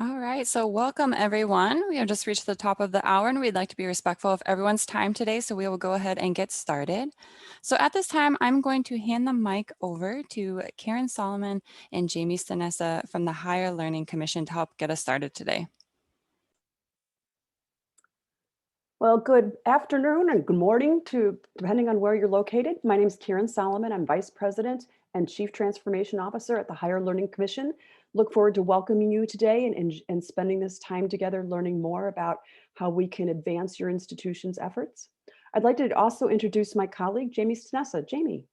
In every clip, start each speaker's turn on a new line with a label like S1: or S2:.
S1: All right, so welcome everyone. We have just reached the top of the hour and we'd like to be respectful of everyone's time today, so we will go ahead and get started. So at this time, I'm going to hand the mic over to Karen Solomon and Jamie Stanessa from the Higher Learning Commission to help get us started today.
S2: Well, good afternoon and good morning depending on where you're located. My name is Karen Solomon. I'm Vice President and Chief Transformation Officer at the Higher Learning Commission. Look forward to welcoming you today and spending this time together learning more about how we can advance your institution's efforts. I'd like to also introduce my colleague, Jamie Stanessa. Jamie.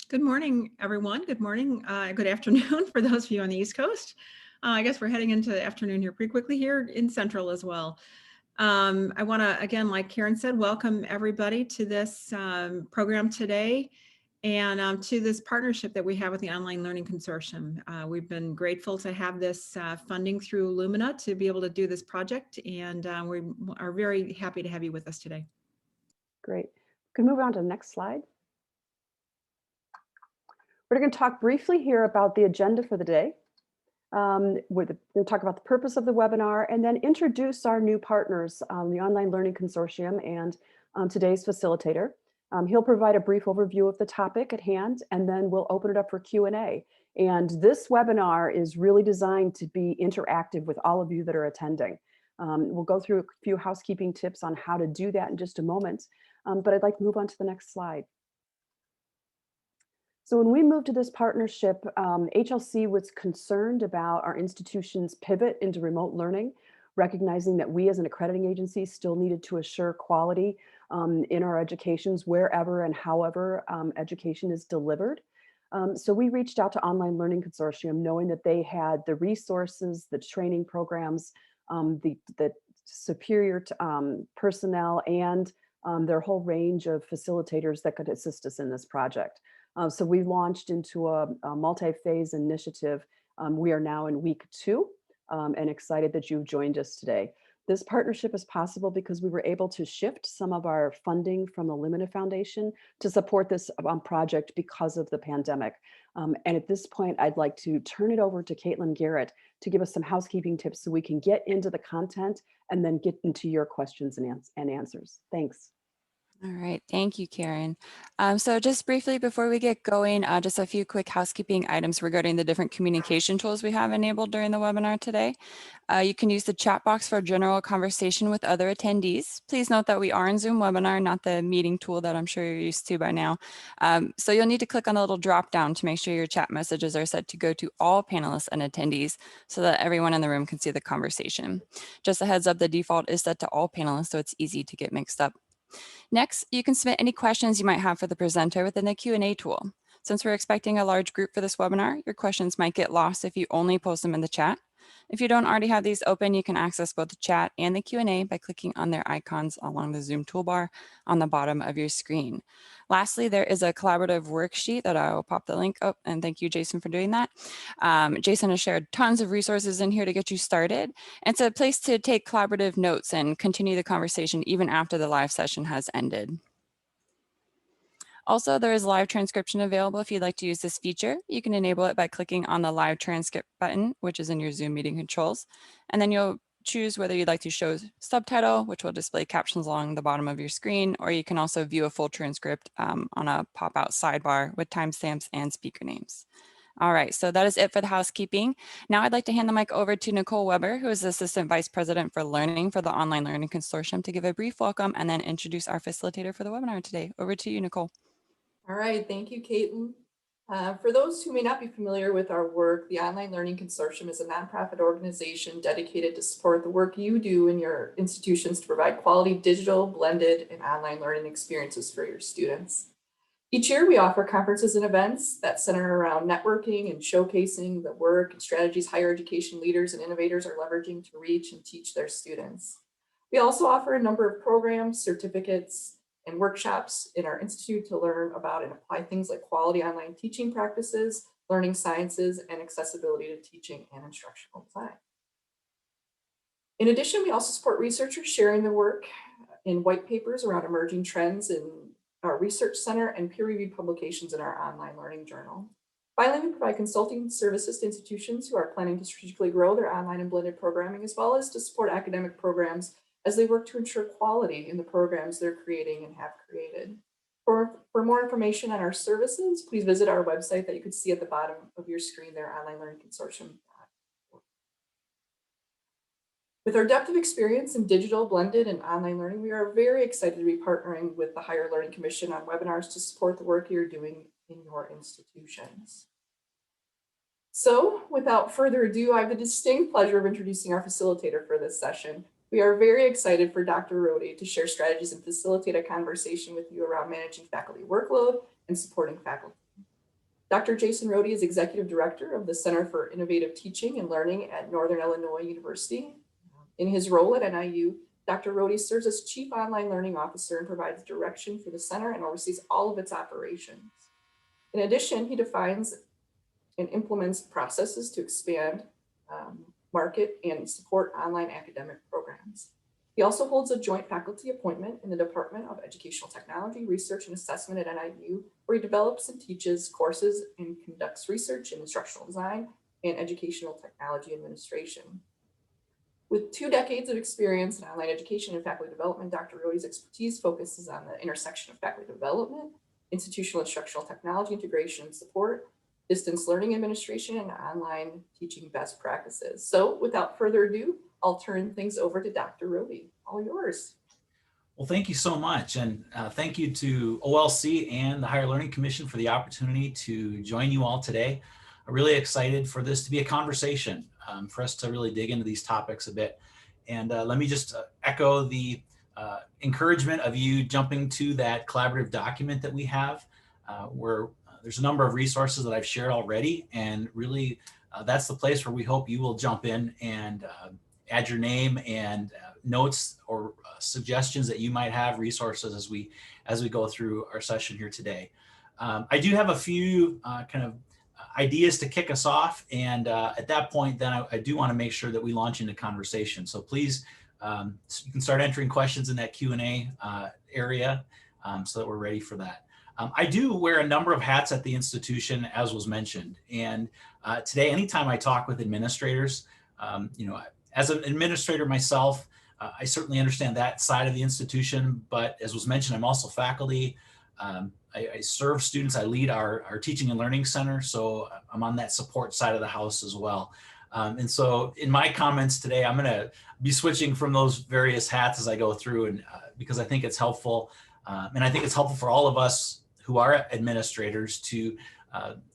S3: Good morning, everyone. Good morning, good afternoon for those of you on the East Coast. I guess we're heading into the afternoon here pretty quickly here in Central as well. I want to, again, like Karen said, welcome everybody to this program today and to this partnership that we have with the Online Learning Consortium. We've been grateful to have this funding through Lumina to be able to do this project, and we are very happy to have you with us today.
S2: Great. Can we move on to the next slide? We're going to talk briefly here about the agenda for the day. We'll talk about the purpose of the webinar and then introduce our new partners, the Online Learning Consortium and today's facilitator. He'll provide a brief overview of the topic at hand, and then we'll open it up for Q&A. And this webinar is really designed to be interactive with all of you that are attending. We'll go through a few housekeeping tips on how to do that in just a moment, but I'd like to move on to the next slide. So when we moved to this partnership, HLC was concerned about our institution's pivot into remote learning, recognizing that we as an accrediting agency still needed to assure quality in our educations wherever and however education is delivered. So we reached out to Online Learning Consortium knowing that they had the resources, the training programs, the superior personnel, and their whole range of facilitators that could assist us in this project. So we launched into a multi-phase initiative. We are now in week 2 and excited that you've joined us today. This partnership is possible because we were able to shift some of our funding from the Lumina Foundation to support this project because of the pandemic. And at this point, I'd like to turn it over to Caitlin Garrett to give us some housekeeping tips so we can get into the content and then get into your questions and answers. Thanks.
S1: All right, thank you, Karen. So just briefly before we get going, just a few quick housekeeping items regarding the different communication tools we have enabled during the webinar today. You can use the chat box for general conversation with other attendees. Please note that we are in Zoom webinar, not the meeting tool that I'm sure you're used to by now. So you'll need to click on the little drop down to make sure your chat messages are set to go to all panelists and attendees so that everyone in the room can see the conversation. Just a heads up, the default is set to all panelists, so it's easy to get mixed up. Next, you can submit any questions you might have for the presenter within the Q&A tool. Since we're expecting a large group for this webinar, your questions might get lost if you only post them in the chat. If you don't already have these open, you can access both the chat and the Q&A by clicking on their icons along the Zoom toolbar on the bottom of your screen. Lastly, there is a collaborative worksheet that I will pop the link up, and thank you, Jason, for doing that. Jason has shared tons of resources in here to get you started. It's a place to take collaborative notes and continue the conversation even after the live session has ended. Also, there is live transcription available if you'd like to use this feature. You can enable it by clicking on the live transcript button, which is in your Zoom meeting controls. And then you'll choose whether you'd like to show subtitle, which will display captions along the bottom of your screen, or you can also view a full transcript on a pop-out sidebar with timestamps and speaker names. All right, so that is it for the housekeeping. Now I'd like to hand the mic over to Nicole Weber, who is the Assistant Vice President for Learning for the Online Learning Consortium, to give a brief welcome and then introduce our facilitator for the webinar today. Over to you, Nicole.
S4: All right, thank you, Caitlin. For those who may not be familiar with our work, the Online Learning Consortium is a nonprofit organization dedicated to support the work you do in your institutions to provide quality digital, blended, and online learning experiences for your students. Each year, we offer conferences and events that center around networking and showcasing the work and strategies higher education leaders and innovators are leveraging to reach and teach their students. We also offer a number of programs, certificates, and workshops in our institute to learn about and apply things like quality online teaching practices, learning sciences, and accessibility to teaching and instructional design. In addition, we also support researchers sharing their work in white papers around emerging trends in our research center and peer-reviewed publications in our online learning journal. Finally, we provide consulting services to institutions who are planning to strategically grow their online and blended programming, as well as to support academic programs as they work to ensure quality in the programs they're creating and have created. For more information on our services, please visit our website that you can see at the bottom of your screen there, Online Learning Consortium. With our depth of experience in digital, blended, and online learning, we are very excited to be partnering with the Higher Learning Commission on webinars to support the work you're doing in your institutions. So without further ado, I have the distinct pleasure of introducing our facilitator for this session. We are very excited for Dr. Rohde to share strategies and facilitate a conversation with you around managing faculty workload and supporting faculty. Dr. Jason Rohde is Executive Director of the Center for Innovative Teaching and Learning at Northern Illinois University. In his role at NIU, Dr. Rohde serves as Chief Online Learning Officer and provides direction for the center and oversees all of its operations. In addition, he defines and implements processes to expand, market, and support online academic programs. He also holds a joint faculty appointment in the Department of Educational Technology, Research, and Assessment at NIU, where he develops and teaches courses and conducts research in instructional design and educational technology administration. With 2 decades of experience in online education and faculty development, Dr. Rohde's expertise focuses on the intersection of faculty development, institutional instructional technology integration and support, distance learning administration, and online teaching best practices. So without further ado, I'll turn things over to Dr. Rohde. All yours.
S5: Well, thank you so much. And thank you to OLC and the Higher Learning Commission for the opportunity to join you all today. I'm really excited for this to be a conversation, for us to really dig into these topics a bit. And let me just echo the encouragement of you jumping to that collaborative document that we have, where there's a number of resources that I've shared already. And really, that's the place where we hope you will jump in and add your name and notes or suggestions that you might have, resources as we go through our session here today. I do have a few kind of ideas to kick us off, and at that point, then I do want to make sure that we launch into conversation. So please, you can start entering questions in that Q&A area so that we're ready for that. I do wear a number of hats at the institution, as was mentioned, and today, anytime I talk with administrators, as an administrator myself, I certainly understand that side of the institution, but as was mentioned, I'm also faculty. I serve students. I lead our teaching and learning center, so I'm on that support side of the house as well. And so in my comments today, I'm going to be switching from those various hats as I go through, and because I think it's helpful, and I think it's helpful for all of us who are administrators to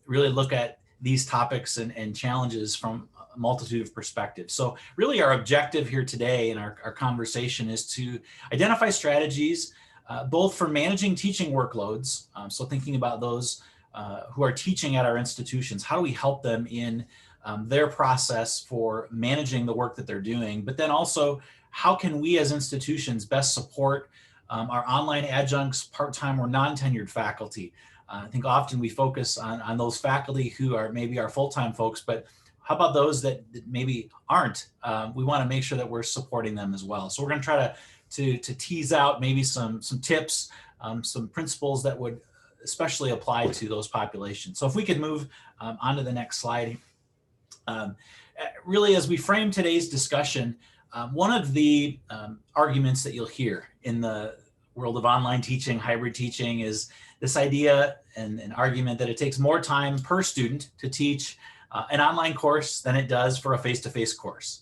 S5: really look at these topics and challenges from a multitude of perspectives. So really our objective here today in our conversation is to identify strategies both for managing teaching workloads, so thinking about those who are teaching at our institutions, how do we help them in their process for managing the work that they're doing, but then also how can we as institutions best support our online adjuncts, part-time or non-tenured faculty. I think often we focus on those faculty who are maybe our full-time folks, but how about those that maybe aren't? We want to make sure that we're supporting them as well. So we're going to try to tease out maybe some tips, some principles that would especially apply to those populations. So if we could move on to the next slide. Really, as we frame today's discussion, one of the arguments that you'll hear in the world of online teaching, hybrid teaching, is this idea and an argument that it takes more time per student to teach an online course than it does for a face-to-face course.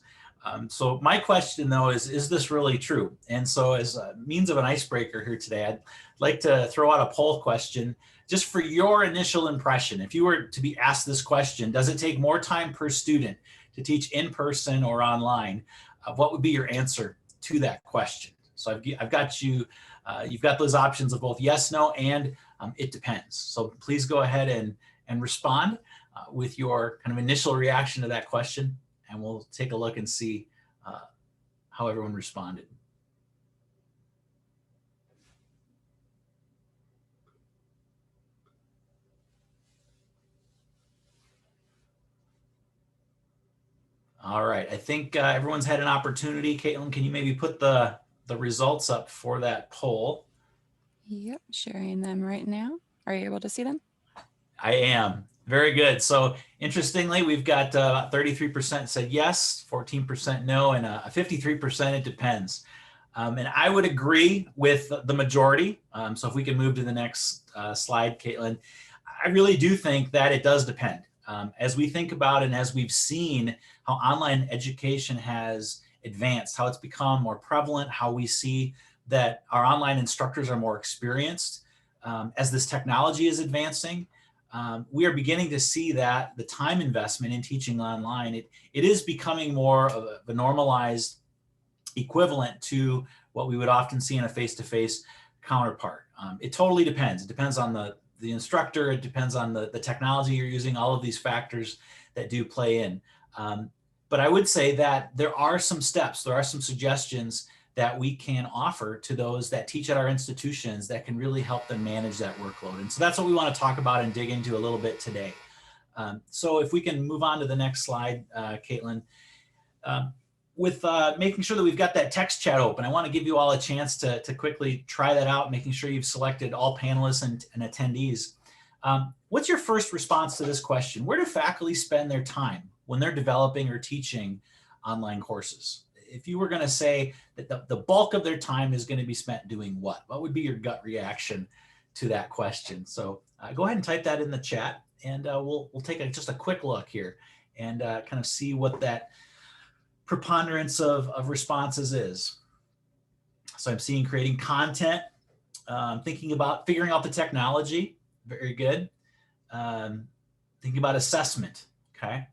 S5: So my question though is this really true? And so as a means of an icebreaker here today, I'd like to throw out a poll question just for your initial impression. If you were to be asked this question, does it take more time per student to teach in person or online? What would be your answer to that question? So I've got you, you've got those options of both yes, no, and it depends. So please go ahead and respond with your kind of initial reaction to that question, and we'll take a look and see how everyone responded. All right, I think everyone's had an opportunity. Caitlin, can you maybe put the results up for that poll?
S1: Yep, sharing them right now. Are you able to see them?
S5: I am. Very good. So interestingly, we've got 33% said yes, 14% no, and 53% it depends. And I would agree with the majority. So if we can move to the next slide, Caitlin, I really do think that it does depend. As we think about and as we've seen how online education has advanced, how it's become more prevalent, how we see that our online instructors are more experienced as this technology is advancing. We are beginning to see that the time investment in teaching online, it is becoming more of a normalized equivalent to what we would often see in a face-to-face counterpart. It totally depends. It depends on the instructor. It depends on the technology you're using, all of these factors that do play in. But I would say that there are some steps, there are some suggestions that we can offer to those that teach at our institutions that can really help them manage that workload. And so that's what we want to talk about and dig into a little bit today. So if we can move on to the next slide, Caitlin, with making sure that we've got that text chat open, I want to give you all a chance to quickly try that out, making sure you've selected all panelists and attendees. What's your first response to this question? Where do faculty spend their time when they're developing or teaching online courses? If you were going to say that the bulk of their time is going to be spent doing what would be your gut reaction to that question? So go ahead and type that in the chat, and we'll take just a quick look here and kind of see what that preponderance of responses is. So I'm seeing creating content, thinking about figuring out the technology, very good. Thinking about assessment, okay.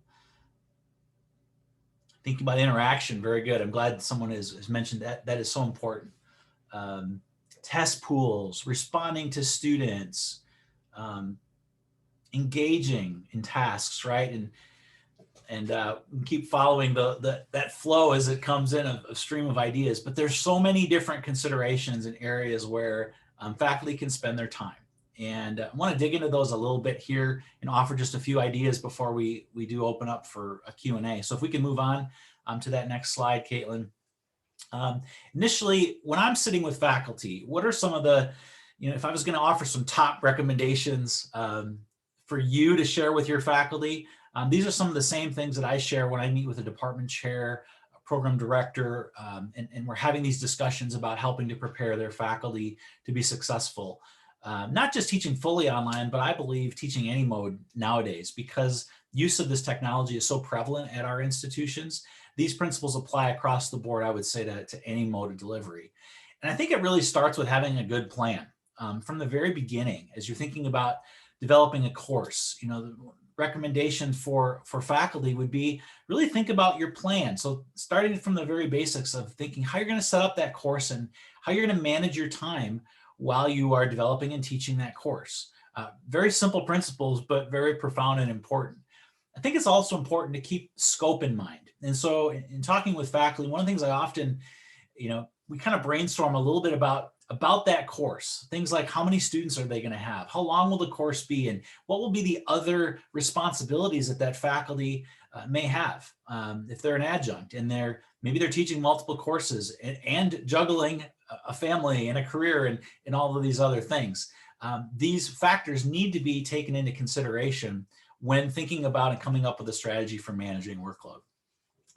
S5: Thinking about interaction, very good. I'm glad someone has mentioned that. That is so important. Test pools, responding to students, engaging in tasks, right? And keep following that flow as it comes in, a stream of ideas. But there's so many different considerations and areas where faculty can spend their time. And I want to dig into those a little bit here and offer just a few ideas before we do open up for a Q&A. So if we can move on to that next slide, Caitlin. Initially, when I'm sitting with faculty, what are some of the, if I was going to offer some top recommendations for you to share with your faculty, these are some of the same things that I share when I meet with a department chair, a program director, and we're having these discussions about helping to prepare their faculty to be successful. Not just teaching fully online, but I believe teaching any mode nowadays, because use of this technology is so prevalent at our institutions. These principles apply across the board, I would say, to any mode of delivery. And I think it really starts with having a good plan from the very beginning. As you're thinking about developing a course, the recommendation for faculty would be really think about your plan. So starting from the very basics of thinking how you're going to set up that course and how you're going to manage your time while you are developing and teaching that course. Very simple principles, but very profound and important. I think it's also important to keep scope in mind. And so in talking with faculty, one of the things I often, we kind of brainstorm a little bit about that course. Things like how many students are they going to have? How long will the course be? And what will be the other responsibilities that faculty may have if they're an adjunct and maybe they're teaching multiple courses and juggling a family and a career and all of these other things. These factors need to be taken into consideration when thinking about and coming up with a strategy for managing workload.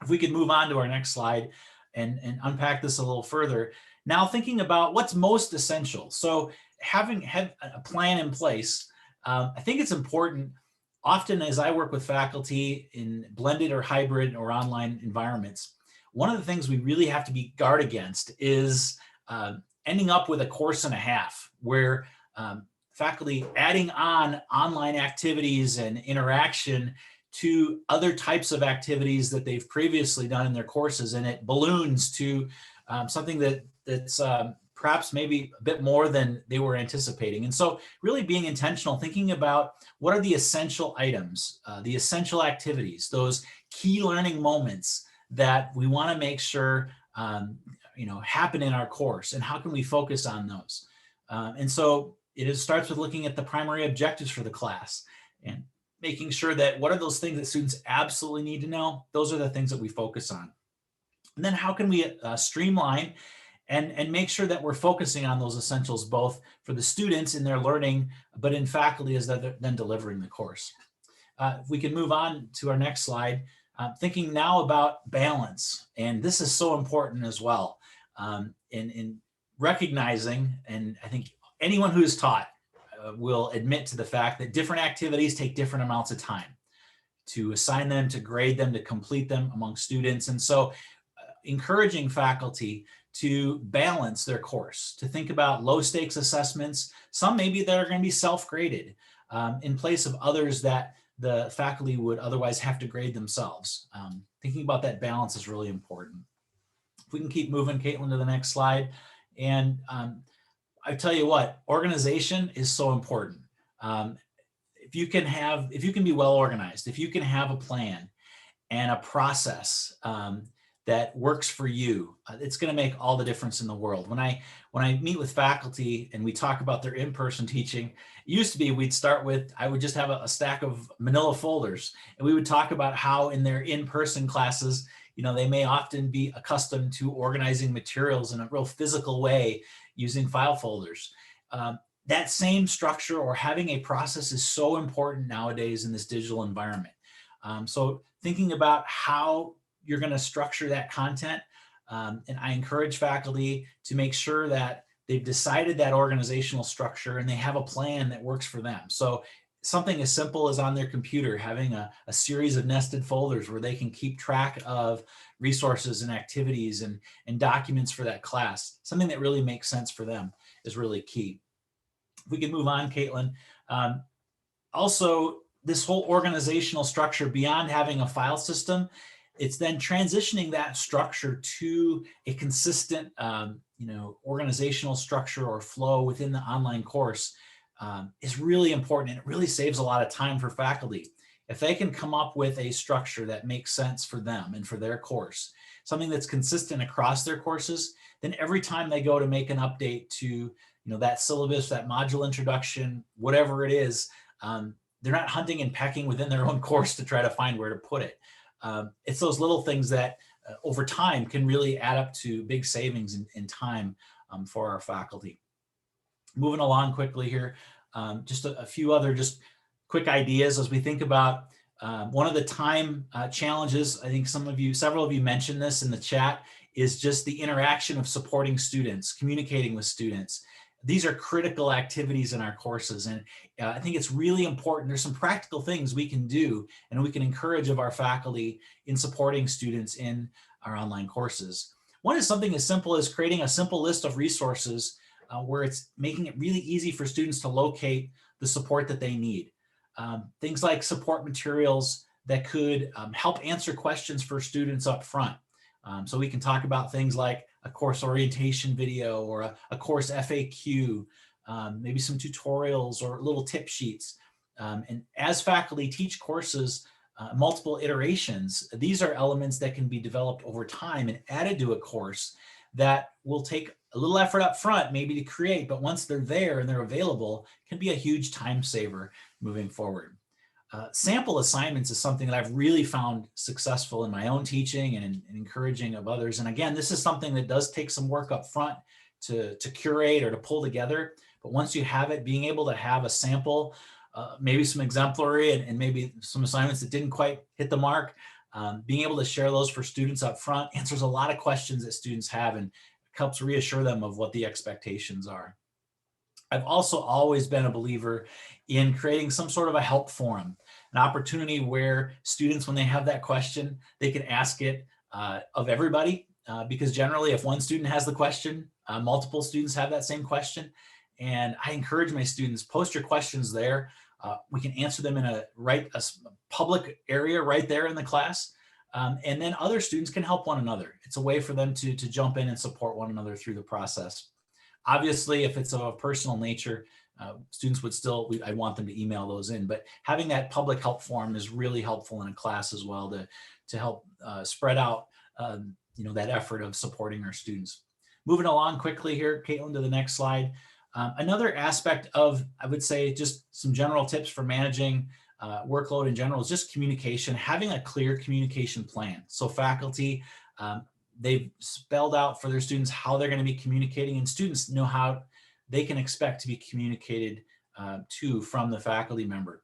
S5: If we could move on to our next slide and unpack this a little further. Now thinking about what's most essential. So having a plan in place, I think it's important. Often as I work with faculty in blended or hybrid or online environments, one of the things we really have to be guard against is ending up with a course and a half where faculty adding on online activities and interaction to other types of activities that they've previously done in their courses, and it balloons to something that's perhaps maybe a bit more than they were anticipating. And so really being intentional, thinking about what are the essential items, the essential activities, those key learning moments that we want to make sure happen in our course, and how can we focus on those? And so it starts with looking at the primary objectives for the class and making sure that what are those things that students absolutely need to know? Those are the things that we focus on. And then how can we streamline and make sure that we're focusing on those essentials, both for the students in their learning, but in faculty as they're then delivering the course. if we can move on to our next slide, thinking now about balance. And this is so important as well, in recognizing, and I think anyone who is taught will admit to the fact that different activities take different amounts of time to assign them, to grade them, to complete them among students. And so encouraging faculty to balance their course, to think about low stakes assessments, some maybe that are going to be self-graded in place of others that the faculty would otherwise have to grade themselves. Thinking about that balance is really important. If we can keep moving, Caitlin, to the next slide. And I tell you what, organization is so important. If you can be well organized, if you can have a plan and a process that works for you, it's going to make all the difference in the world. When I meet with faculty and we talk about their in-person teaching, it used to be I would just have a stack of manila folders, and we would talk about how in their in-person classes, they may often be accustomed to organizing materials in a real physical way using file folders. That same structure or having a process is so important nowadays in this digital environment. So thinking about how you're going to structure that content, and I encourage faculty to make sure that they've decided that organizational structure and they have a plan that works for them. So something as simple as on their computer, having a series of nested folders where they can keep track of resources and activities and documents for that class, something that really makes sense for them is really key. If we can move on, Caitlin. Also, this whole organizational structure, beyond having a file system, it's then transitioning that structure to a consistent, organizational structure or flow within the online course is really important, and it really saves a lot of time for faculty. If they can come up with a structure that makes sense for them and for their course, something that's consistent across their courses, then every time they go to make an update to that syllabus, that module introduction, whatever it is, they're not hunting and pecking within their own course to try to find where to put it. It's those little things that over time can really add up to big savings in time for our faculty. Moving along quickly here, just a few other just quick ideas as we think about one of the time challenges. I think several of you mentioned this in the chat, is just the interaction of supporting students, communicating with students. These are critical activities in our courses, and I think it's really important. There's some practical things we can do and we can encourage of our faculty in supporting students in our online courses. One is something as simple as creating a simple list of resources where it's making it really easy for students to locate the support that they need. Things like support materials that could help answer questions for students up front. So we can talk about things like a course orientation video or a course FAQ, maybe some tutorials or little tip sheets. And as faculty teach courses, multiple iterations, these are elements that can be developed over time and added to a course that will take a little effort up front maybe to create, but once they're there and they're available, can be a huge time saver moving forward. Sample assignments is something that I've really found successful in my own teaching and encouraging of others. And again, this is something that does take some work up front to curate or to pull together. But once you have it, being able to have a sample, maybe some exemplary and maybe some assignments that didn't quite hit the mark, being able to share those for students up front answers a lot of questions that students have and helps reassure them of what the expectations are. I've also always been a believer in creating some sort of a help forum, an opportunity where students, when they have that question, they can ask it of everybody, because generally if one student has the question, multiple students have that same question. And I encourage my students, post your questions there. We can answer them in a public area right there in the class. And then other students can help one another. It's a way for them to jump in and support one another through the process. Obviously, if it's of a personal nature, students would still, I want them to email those in, but having that public help forum is really helpful in a class as well to help spread out that effort of supporting our students. Moving along quickly here, Caitlin, to the next slide. Another aspect of, I would say, just some general tips for managing workload in general is just communication, having a clear communication plan. So faculty, they've spelled out for their students how they're going to be communicating, and students know how they can expect to be communicated to from the faculty member.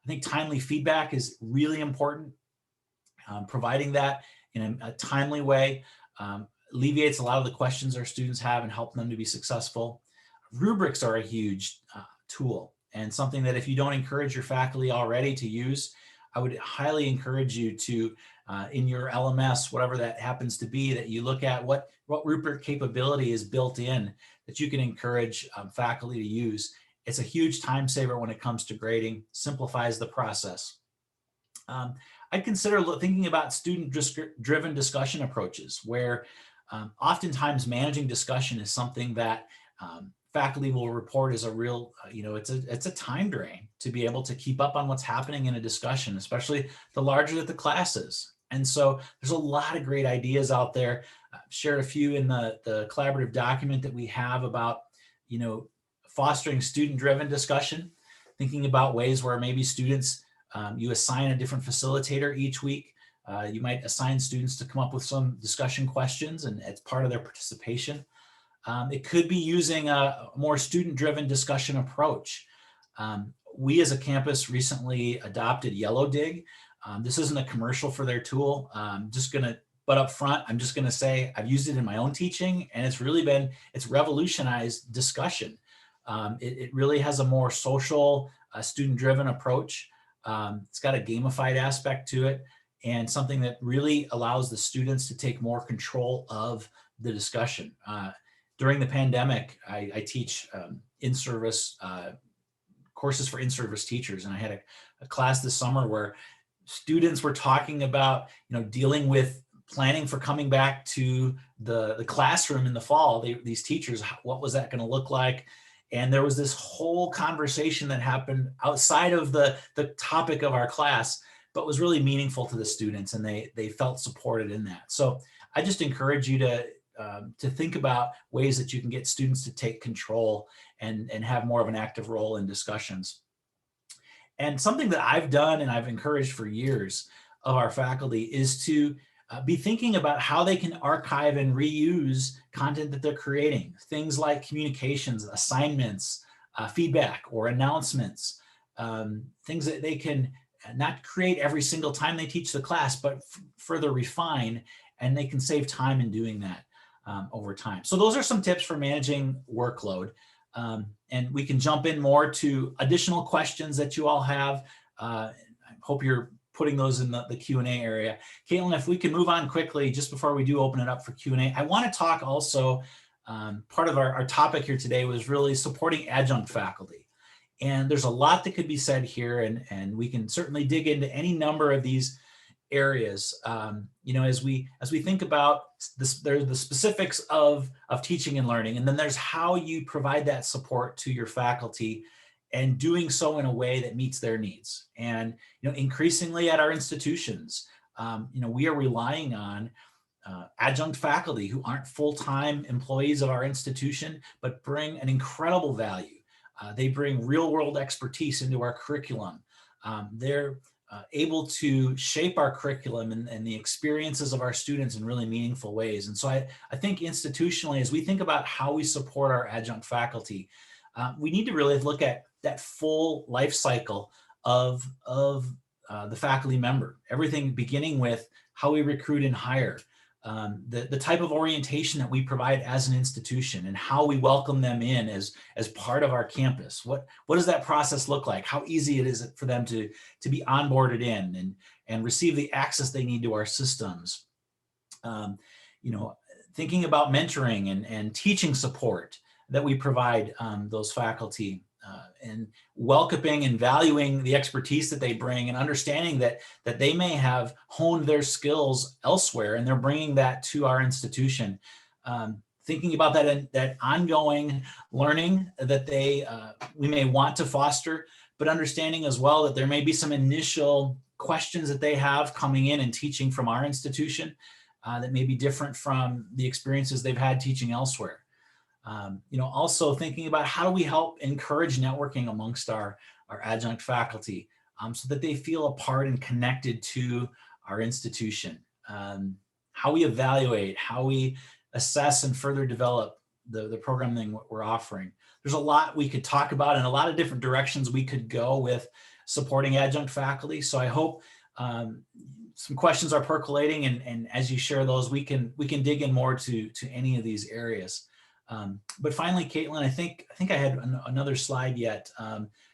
S5: I think timely feedback is really important. Providing that in a timely way alleviates a lot of the questions our students have and help them to be successful. Rubrics are a huge tool, and something that if you don't encourage your faculty already to use, I would highly encourage you to, in your LMS, whatever that happens to be, that you look at what rubric capability is built in that you can encourage faculty to use. It's a huge time saver when it comes to grading, simplifies the process. I'd consider thinking about student-driven discussion approaches, where oftentimes managing discussion is something that faculty will report as a real, it's a time drain to be able to keep up on what's happening in a discussion, especially the larger that the class is. And so there's a lot of great ideas out there. I've shared a few in the collaborative document that we have about, fostering student-driven discussion, thinking about ways where maybe students, you assign a different facilitator each week. You might assign students to come up with some discussion questions, and it's part of their participation. It could be using a more student-driven discussion approach. We as a campus recently adopted Yellow Dig. This isn't a commercial for their tool. But up front, I'm just gonna say I've used it in my own teaching, and it's revolutionized discussion. It really has a more social, student-driven approach. It's got a gamified aspect to it, and something that really allows the students to take more control of the discussion. During the pandemic, I teach in-service courses for in-service teachers, and I had a class this summer where students were talking about, dealing with planning for coming back to the classroom in the fall. These teachers, what was that going to look like? And there was this whole conversation that happened outside of the topic of our class, but was really meaningful to the students, and they felt supported in that. So I just encourage you to think about ways that you can get students to take control and have more of an active role in discussions. And something that I've done and I've encouraged for years of our faculty is to be thinking about how they can archive and reuse content that they're creating. Things like communications, assignments, feedback or announcements, things that they can not create every single time they teach the class, but further refine, and they can save time in doing that over time. So those are some tips for managing workload. And we can jump in more to additional questions that you all have. I hope you're putting those in the Q&A area. Caitlin, if we can move on quickly, just before we do open it up for Q&A, I want to talk also, part of our topic here today was really supporting adjunct faculty. And there's a lot that could be said here, and we can certainly dig into any number of these areas. As we think about this, there's the specifics of teaching and learning, and then there's how you provide that support to your faculty, and doing so in a way that meets their needs. And increasingly at our institutions, we are relying on adjunct faculty who aren't full-time employees of our institution, but bring an incredible value. They bring real-world expertise into our curriculum. They're able to shape our curriculum and the experiences of our students in really meaningful ways. And so I think institutionally, as we think about how we support our adjunct faculty, we need to really look at that full life cycle of the faculty member. Everything beginning with how we recruit and hire, the type of orientation that we provide as an institution, and how we welcome them in as part of our campus. What does that process look like? How easy it is for them to be onboarded in and receive the access they need to our systems. Thinking about mentoring and teaching support that we provide those faculty, and welcoming and valuing the expertise that they bring, and understanding that they may have honed their skills elsewhere and they're bringing that to our institution. Thinking about that ongoing learning that we may want to foster, but understanding as well that there may be some initial questions that they have coming in and teaching from our institution that may be different from the experiences they've had teaching elsewhere. Also thinking about how do we help encourage networking amongst our adjunct faculty, so that they feel a part and connected to our institution. How we evaluate, how we assess and further develop the programming we're offering. There's a lot we could talk about and a lot of different directions we could go with supporting adjunct faculty. So I hope some questions are percolating, and as you share those, we can dig in more to any of these areas. But finally, Caitlin, I think I had another slide yet,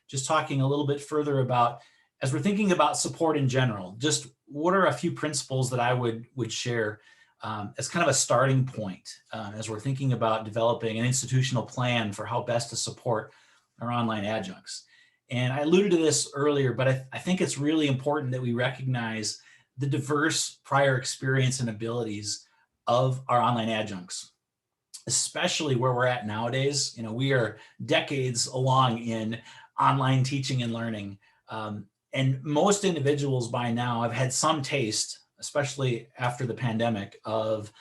S5: just talking a little bit further about, as we're thinking about support in general, just what are a few principles that I would share as kind of a starting point as we're thinking about developing an institutional plan for how best to support our online adjuncts. And I alluded to this earlier, but I think it's really important that we recognize the diverse prior experience and abilities of our online adjuncts, especially where we're at nowadays. You know, we are decades along in online teaching and learning. And most individuals by now have had some taste, especially after the pandemic, of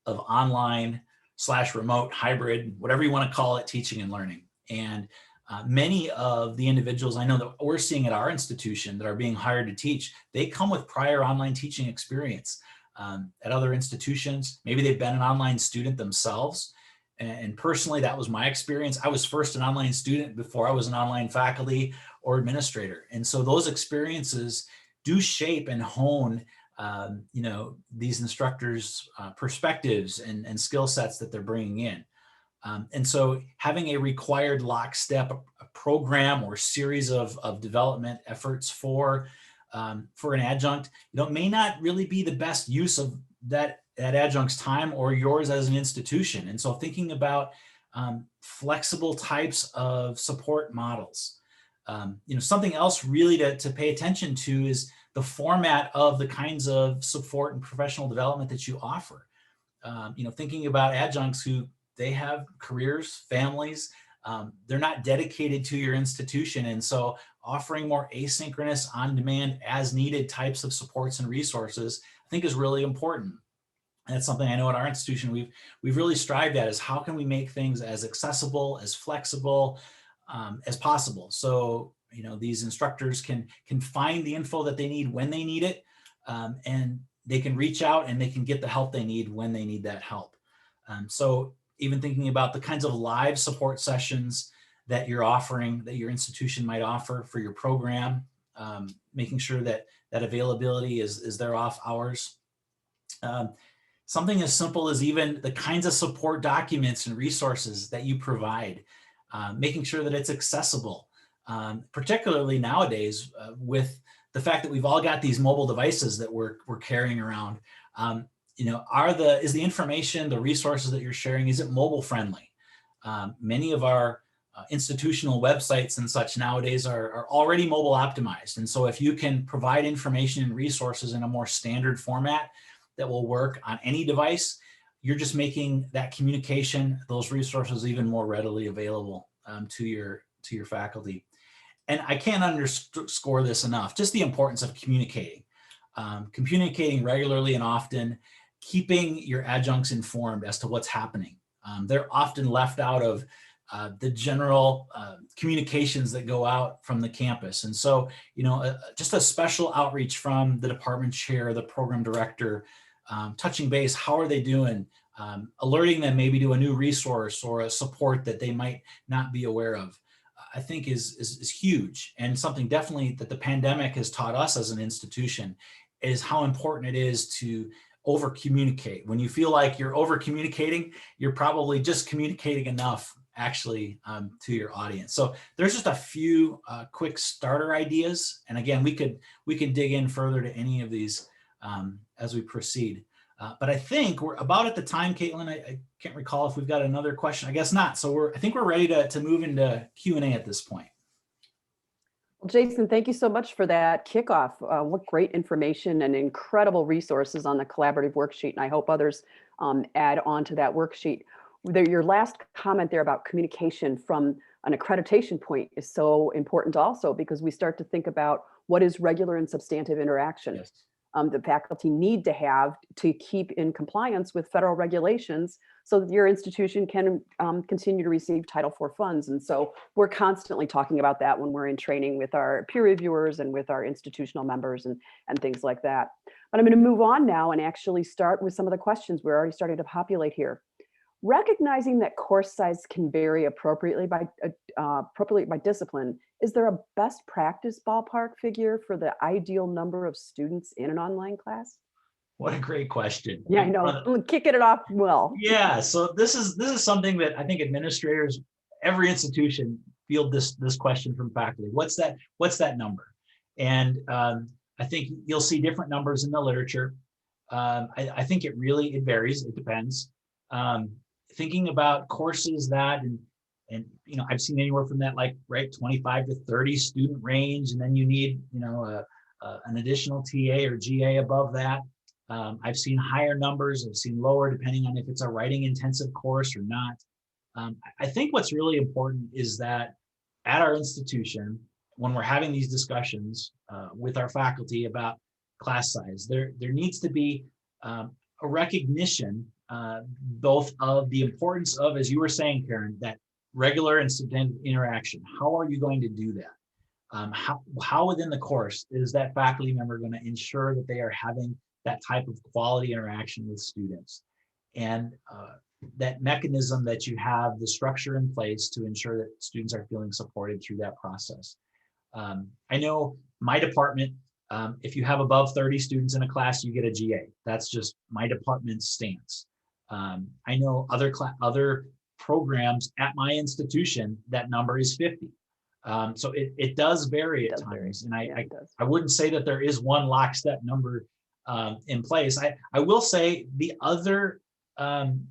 S5: online / remote, hybrid, whatever you want to call it, teaching and learning. And many of the individuals I know that we're seeing at our institution that are being hired to teach, they come with prior online teaching experience at other institutions. Maybe they've been an online student themselves. And personally, that was my experience. I was first an online student before I was an online faculty or administrator. And so those experiences do shape and hone you know, these instructors' perspectives and skill sets that they're bringing in. And so having a required lockstep a program or series of development efforts for an adjunct, you know, may not really be the best use of that adjunct's time or yours as an institution. And so thinking about flexible types of support models. You know, something else really to pay attention to is the format of the kinds of support and professional development that you offer. You know, thinking about adjuncts who they have careers, families, they're not dedicated to your institution. And so offering more asynchronous, on-demand, as needed types of supports and resources, I think is really important. And that's something I know at our institution we've really strived at, is how can we make things as accessible, as flexible as possible. So, you know, these instructors can find the info that they need when they need it, and they can reach out and they can get the help they need when they need that help. So even thinking about the kinds of live support sessions that you're offering, that your institution might offer for your program, making sure that availability is there off hours. Something as simple as even the kinds of support documents and resources that you provide, making sure that it's accessible, particularly nowadays with the fact that we've all got these mobile devices that we're carrying around. You know, is the information, the resources that you're sharing, is it mobile friendly? Many of our institutional websites and such nowadays are already mobile optimized. And so if you can provide information and resources in a more standard format that will work on any device, you're just making that communication, those resources, even more readily available to your faculty. And I can't underscore this enough, just the importance of communicating. Communicating regularly and often, keeping your adjuncts informed as to what's happening. They're often left out of the general communications that go out from the campus. And so, you know, just a special outreach from the department chair, the program director, touching base, how are they doing? Alerting them maybe to a new resource or a support that they might not be aware of, I think is huge, and something definitely that the pandemic has taught us as an institution is how important it is to over communicate. When you feel like you're over communicating, you're probably just communicating enough actually to your audience. So there's just a few quick starter ideas, and again, we can dig in further to any of these as we proceed. But I think we're about at the time, Caitlin. I can't recall if we've got another question. I guess not. So I think we're ready to move into Q&A at this point.
S2: Well, Jason, thank you so much for that kickoff. What great information and incredible resources on the collaborative worksheet. And I hope others add on to that worksheet. Your last comment there about communication from an accreditation point is so important also, because we start to think about what is regular and substantive interaction.
S5: Yes.
S2: The faculty need to have to keep in compliance with federal regulations so that your institution can continue to receive Title IV funds. And so we're constantly talking about that when we're in training with our peer reviewers and with our institutional members and things like that. But I'm going to move on now and actually start with some of the questions we're already starting to populate here. Recognizing that course size can vary appropriately by discipline, is there a best practice ballpark figure for the ideal number of students in an online class?
S5: What a great question.
S2: Yeah, I know. I'm kicking it off well.
S5: Yeah, so this is something that I think administrators, every institution, field this question from faculty. What's that number? And I think you'll see different numbers in the literature. I think it varies. It depends. Thinking about courses that and you know, I've seen anywhere from that, like, right, 25 to 30 student range, and then you need, you know, an additional TA or GA above that. I've seen higher numbers, I've seen lower, depending on if it's a writing intensive course or not. I think what's really important is that at our institution, when we're having these discussions with our faculty about class size, there needs to be a recognition both of the importance of, as you were saying, Karen, that regular and substantive interaction. How are you going to do that? How within the course is that faculty member going to ensure that they are having that type of quality interaction with students? And that mechanism that you have the structure in place to ensure that students are feeling supported through that process. I know my department, if you have above 30 students in a class, you get a GA. That's just my department's stance. I know other programs at my institution, that number is 50. So it does vary at times. And I wouldn't say that there is one lockstep number in place. I will say the other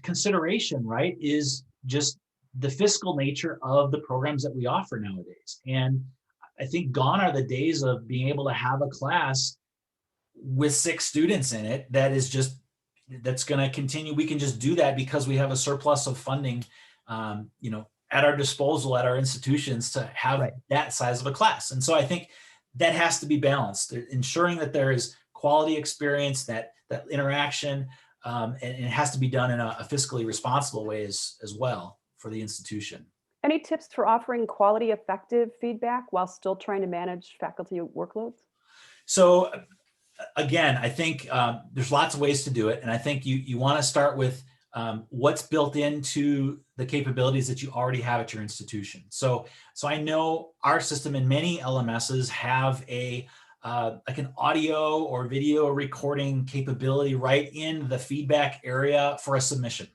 S5: consideration, right, is just the fiscal nature of the programs that we offer nowadays. And I think gone are the days of being able to have a class with 6 students in it that's going to continue. We can just do that because we have a surplus of funding, you know, at our disposal at our institutions to have that size of a class. And so I think that has to be balanced, ensuring that there is quality experience, that interaction, and it has to be done in a fiscally responsible way as well for the institution.
S2: Any tips for offering quality, effective feedback while still trying to manage faculty workloads?
S5: So again, I think there's lots of ways to do it. And I think you want to start with what's built into the capabilities that you already have at your institution. So I know our system and many LMSs have like an audio or video recording capability right in the feedback area for a submission.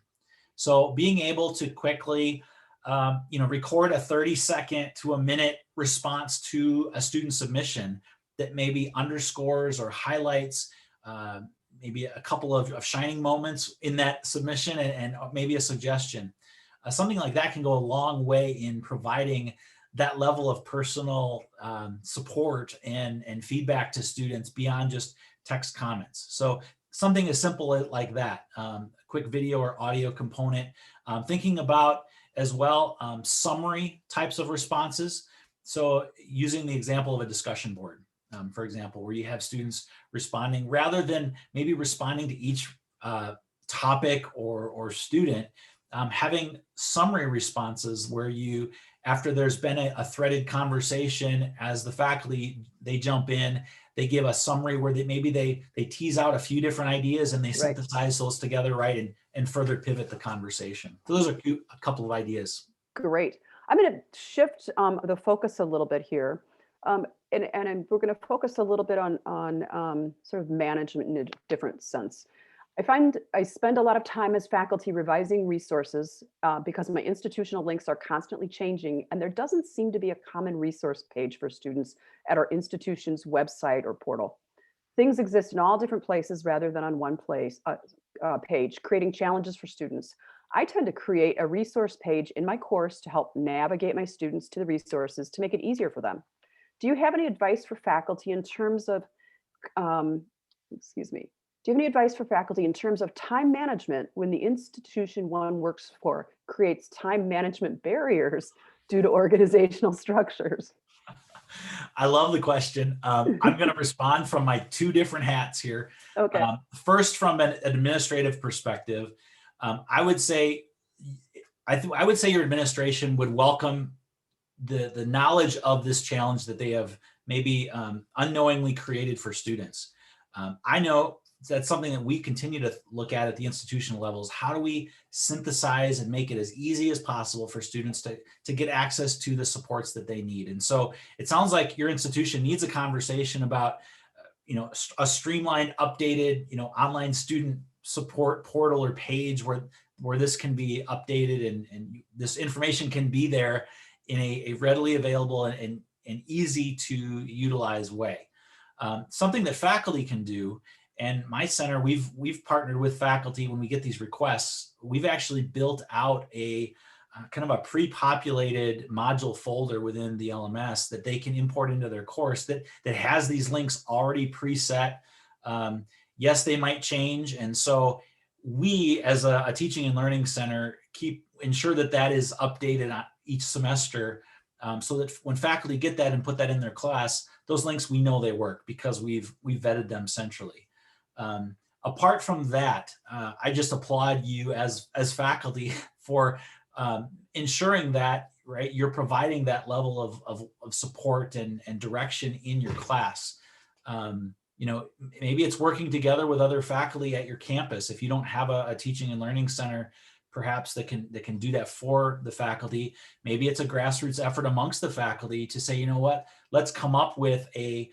S5: So being able to quickly you know, record a 30-second to a minute response to a student submission that maybe underscores or highlights maybe a couple of shining moments in that submission and maybe a suggestion. Something like that can go a long way in providing that level of personal support and feedback to students beyond just text comments. So something as simple like that, quick video or audio component. Thinking about as well summary types of responses. So using the example of a discussion board, for example, where you have students responding rather than maybe responding to each topic or student, having summary responses where you, after there's been a threaded conversation, as the faculty, they jump in, they give a summary where maybe they tease out a few different ideas and they synthesize those together, right, and further pivot the conversation. So those are a couple of ideas.
S2: Great. I'm going to shift the focus a little bit here. And we're going to focus a little bit on sort of management in a different sense. I find I spend a lot of time as faculty revising resources because my institutional links are constantly changing, and there doesn't seem to be a common resource page for students at our institution's website or portal. Things exist in all different places rather than on one page, creating challenges for students. I tend to create a resource page in my course to help navigate my students to the resources to make it easier for them. Do you have any advice for faculty in terms of, do you have any advice for faculty in terms of time management when the institution one works for creates time management barriers due to organizational structures?
S5: I love the question. I'm going to respond from my 2 different hats here.
S2: Okay.
S5: First, from an administrative perspective, I would say your administration would welcome the knowledge of this challenge that they have maybe unknowingly created for students. I know that's something that we continue to look at the institutional levels. How do we synthesize and make it as easy as possible for students to get access to the supports that they need? And so it sounds like your institution needs a conversation about, a streamlined, updated, online student support portal or page where this can be updated and this information can be there in a readily available and easy to utilize way. Something that faculty can do. And my center, we've partnered with faculty when we get these requests. We've actually built out a kind of a pre-populated module folder within the LMS that they can import into their course that has these links already preset. Yes, they might change. And so we, as a teaching and learning center, ensure that is updated each semester, so that when faculty get that and put that in their class, those links, we know they work because we've vetted them centrally. Apart from that, I just applaud you as faculty for ensuring that, right, you're providing that level of support and direction in your class. Maybe it's working together with other faculty at your campus. If you don't have a teaching and learning center, perhaps that can do that for the faculty. Maybe it's a grassroots effort amongst the faculty to say, you know what, let's come up with a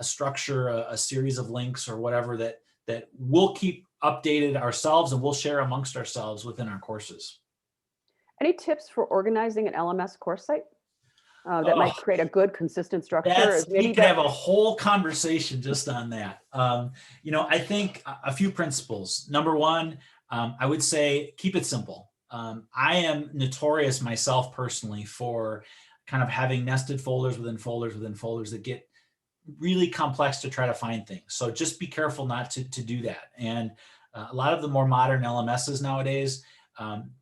S5: structure, a series of links or whatever that we'll keep updated ourselves and we'll share amongst ourselves within our courses.
S2: Any tips for organizing an LMS course site that might create a good, consistent structure?
S5: We could have a whole conversation just on that. I think a few principles. Number one, I would say keep it simple. I am notorious myself personally for kind of having nested folders within folders within folders that get really complex to try to find things. So just be careful not to do that. And a lot of the more modern LMSs nowadays,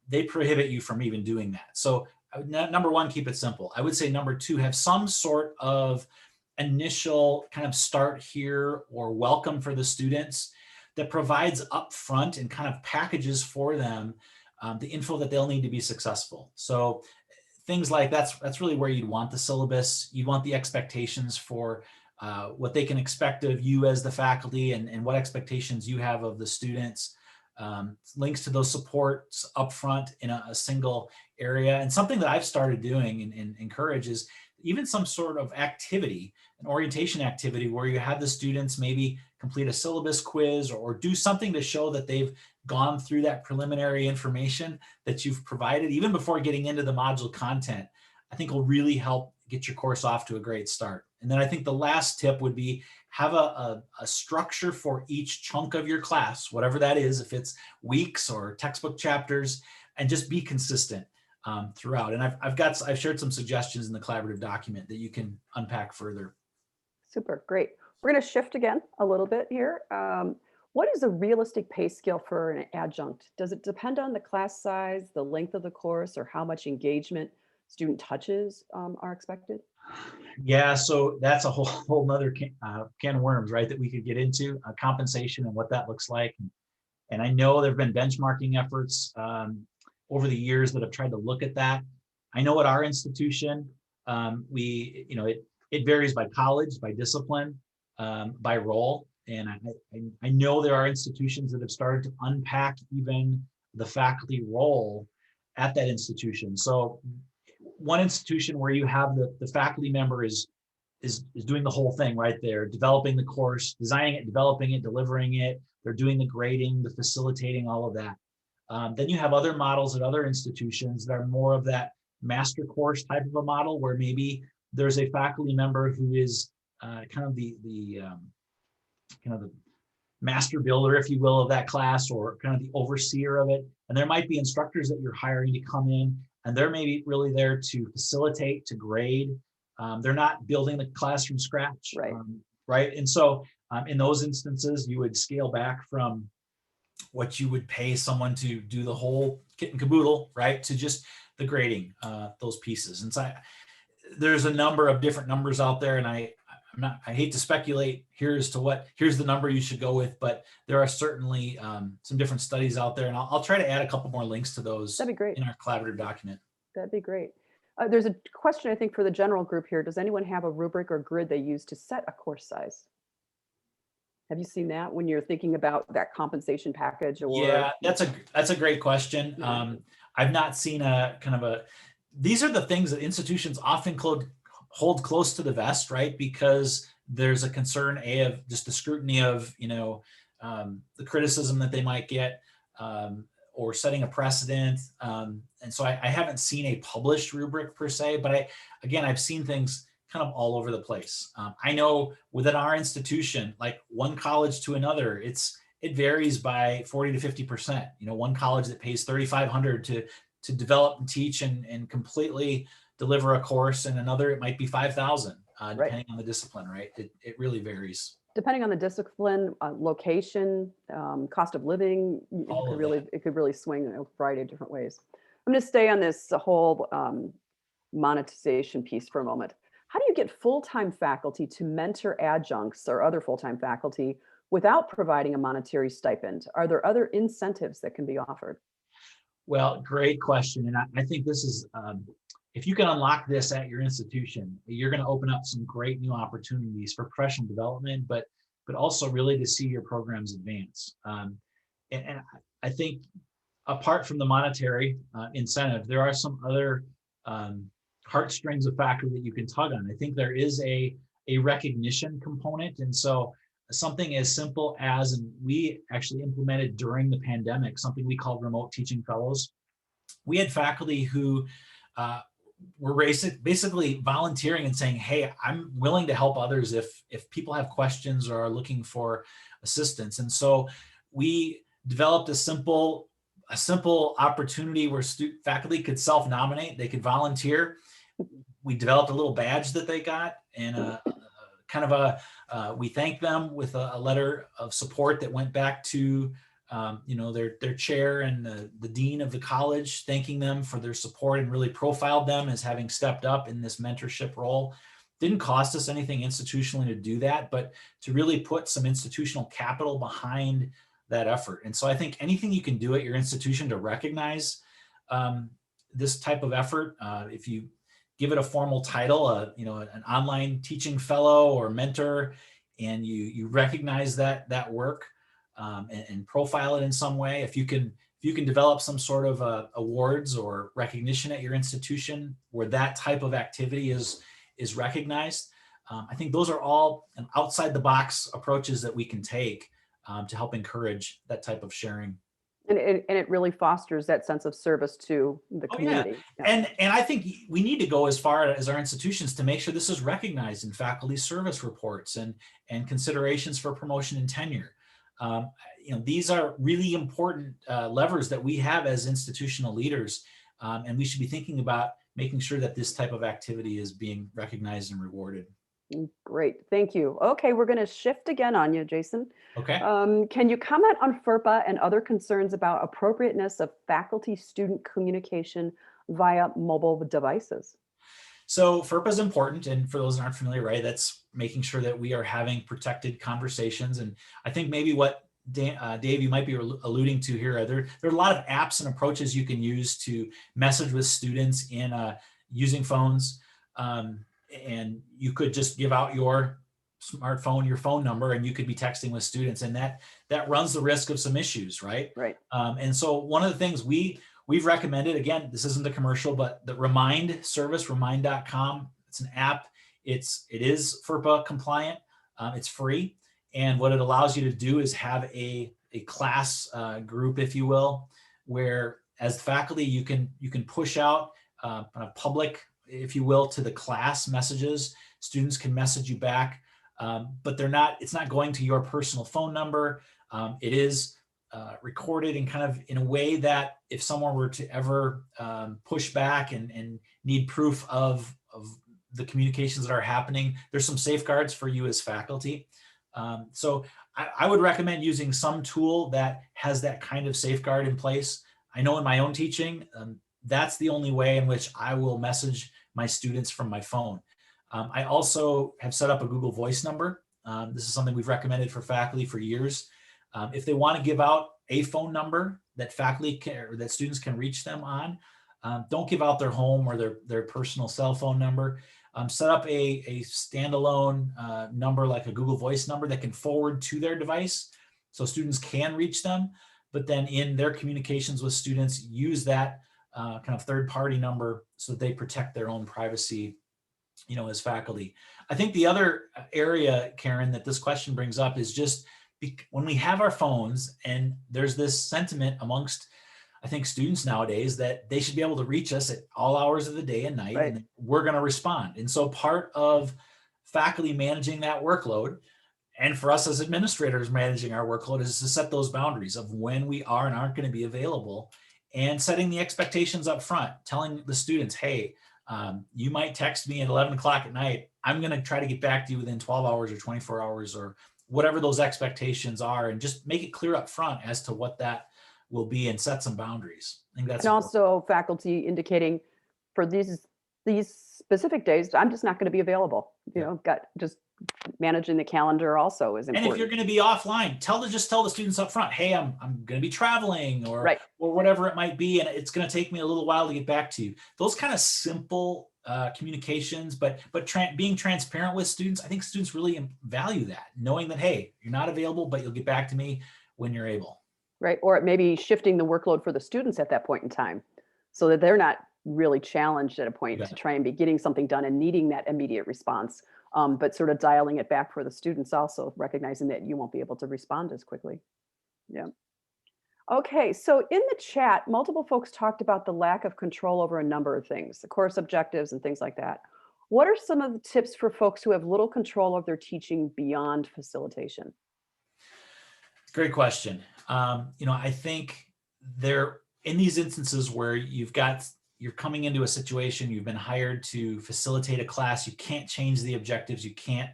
S5: they prohibit you from even doing that. So number one, keep it simple. I would say number two, have some sort of initial kind of start here or welcome for the students that provides upfront and kind of packages for them the info that they'll need to be successful. So things like that's really where you'd want the syllabus. You want the expectations for what they can expect of you as the faculty and what expectations you have of the students. Links to those supports upfront in a single area. And something that I've started doing and encourage is even some sort of activity, an orientation activity where you have the students maybe complete a syllabus quiz or do something to show that they've gone through that preliminary information that you've provided, even before getting into the module content. I think will really help get your course off to a great start. And then I think the last tip would be have a structure for each chunk of your class, whatever that is, if it's weeks or textbook chapters, and just be consistent throughout. And I've shared some suggestions in the collaborative document that you can unpack further.
S2: Super, great. We're going to shift again a little bit here. What is a realistic pay scale for an adjunct? Does it depend on the class size, the length of the course, or how much engagement student touches are expected?
S5: Yeah, so that's a whole nother can of worms, right, that we could get into, compensation and what that looks like. And I know there have been benchmarking efforts over the years that have tried to look at that. I know at our institution, it varies by college, by discipline, by role. And I know there are institutions that have started to unpack even the faculty role at that institution. So one institution where you have the faculty member is doing the whole thing right there, developing the course, designing it, developing it, delivering it. They're doing the grading, the facilitating, all of that. Then you have other models at other institutions that are more of that master course type of a model where maybe there's a faculty member who is kind of the master builder, if you will, of that class, or kind of the overseer of it. And there might be instructors that you're hiring to come in, and they're maybe really there to facilitate, to grade. They're not building the class from scratch, right? And so in those instances, you would scale back from what you would pay someone to do the whole kit and caboodle, right, to just the grading, those pieces. And so there's a number of different numbers out there, and I hate to speculate here's the number you should go with, but there are certainly some different studies out there, and I'll try to add a couple more links to those.
S2: That'd be great.
S5: In our collaborative document.
S2: That'd be great. There's a question, I think, for the general group here. Does anyone have a rubric or grid they use to set a course size? Have you seen that when you're thinking about that compensation package or?
S5: Yeah, that's a great question. I've not seen a kind of these are the things that institutions often hold close to the vest, right? Because there's a concern, of just the scrutiny of, the criticism that they might get, or setting a precedent. And so I haven't seen a published rubric per se, but I've seen things kind of all over the place. I know within our institution, like one college to another, it varies by 40 to 50%. One college that pays $3,500 to develop and teach and completely deliver a course, and another it might be $5,000, depending on the discipline, right? It really varies.
S2: Depending on the discipline, location, cost of living, it could really swing in a variety of different ways. I'm going to stay on this whole monetization piece for a moment. How do you get full-time faculty to mentor adjuncts or other full-time faculty without providing a monetary stipend? Are there other incentives that can be offered?
S5: Well, great question. And I think this is, if you can unlock this at your institution, you're going to open up some great new opportunities for professional development, but also really to see your programs advance. And I think apart from the monetary incentive, there are some other heartstrings of faculty that you can tug on. I think there is a recognition component. And so something as simple as, and we actually implemented during the pandemic, something we called remote teaching fellows. We had faculty who were basically volunteering and saying, hey, I'm willing to help others if people have questions or are looking for assistance. And so we developed a simple opportunity where faculty could self-nominate, they could volunteer. We developed a little badge that they got, and we thanked them with a letter of support that went back to their chair and the dean of the college, thanking them for their support and really profiled them as having stepped up in this mentorship role. Didn't cost us anything institutionally to do that, but to really put some institutional capital behind that effort. And so I think anything you can do at your institution to recognize this type of effort, if you give it a formal title, an online teaching fellow or mentor, and you recognize that work and profile it in some way. If you can develop some sort of awards or recognition at your institution where that type of activity is recognized, I think those are all outside the box approaches that we can take to help encourage that type of sharing.
S2: And it really fosters that sense of service to the community.
S5: Yeah. And I think we need to go as far as our institutions to make sure this is recognized in faculty service reports and considerations for promotion and tenure. These are really important levers that we have as institutional leaders, and we should be thinking about making sure that this type of activity is being recognized and rewarded.
S2: Great, thank you. Okay, we're going to shift again on you, Jason.
S5: Okay.
S2: Can you comment on FERPA and other concerns about appropriateness of faculty-student communication via mobile devices?
S5: So FERPA is important, and for those that aren't familiar, right, that's making sure that we are having protected conversations. And I think maybe what Dave, you might be alluding to here, there are a lot of apps and approaches you can use to message with students in using phones. And you could just give out your smartphone, your phone number, and you could be texting with students, and that runs the risk of some issues, right?
S2: Right.
S5: And so one of the things we've recommended, again, this isn't a commercial, but the Remind service, remind.com, it's an app. It is FERPA compliant. It's free. And what it allows you to do is have a class group, if you will, where as faculty, you can push out public, if you will, to the class messages. Students can message you back, but it's not going to your personal phone number. It is recorded in kind of in a way that if someone were to ever push back and need proof of the communications that are happening, there's some safeguards for you as faculty. So I would recommend using some tool that has that kind of safeguard in place. I know in my own teaching, that's the only way in which I will message my students from my phone. I also have set up a Google Voice number. This is something we've recommended for faculty for years. If they want to give out a phone number that faculty or that students can reach them on, don't give out their home or their personal cell phone number. set up a standalone number like a Google Voice number that can forward to their device so students can reach them. But then in their communications with students, use that kind of third-party number so that they protect their own privacy, as faculty. I think the other area, Karen, that this question brings up is just when we have our phones, and there's this sentiment amongst, I think, students nowadays that they should be able to reach us at all hours of the day and night, and we're going to respond. And so part of faculty managing that workload, and for us as administrators managing our workload, is to set those boundaries of when we are and aren't going to be available, and setting the expectations up front, telling the students, hey, you might text me at 11 o'clock at night. I'm going to try to get back to you within 12 hours or 24 hours or whatever those expectations are, and just make it clear up front as to what that will be and set some boundaries. I think that's
S2: and
S5: important.
S2: also faculty indicating for these specific days, I'm just not going to be available. Just managing the calendar also is important.
S5: And if you're going to be offline, just tell the students up front, hey, I'm going to be traveling or whatever it might be, and it's going to take me a little while to get back to you. Those kind of simple communications, but being transparent with students, I think students really value that, knowing that, hey, you're not available, but you'll get back to me when you're able.
S2: Right, or it may be shifting the workload for the students at that point in time so that they're not really challenged at a point to try and be getting something done and needing that immediate response, but sort of dialing it back for the students also, recognizing that you won't be able to respond as quickly. Yeah. Okay, so in the chat, multiple folks talked about the lack of control over a number of things, the course objectives and things like that. What are some of the tips for folks who have little control of their teaching beyond facilitation?
S5: Great question. I think in these instances where you're coming into a situation, you've been hired to facilitate a class, you can't change the objectives, you can't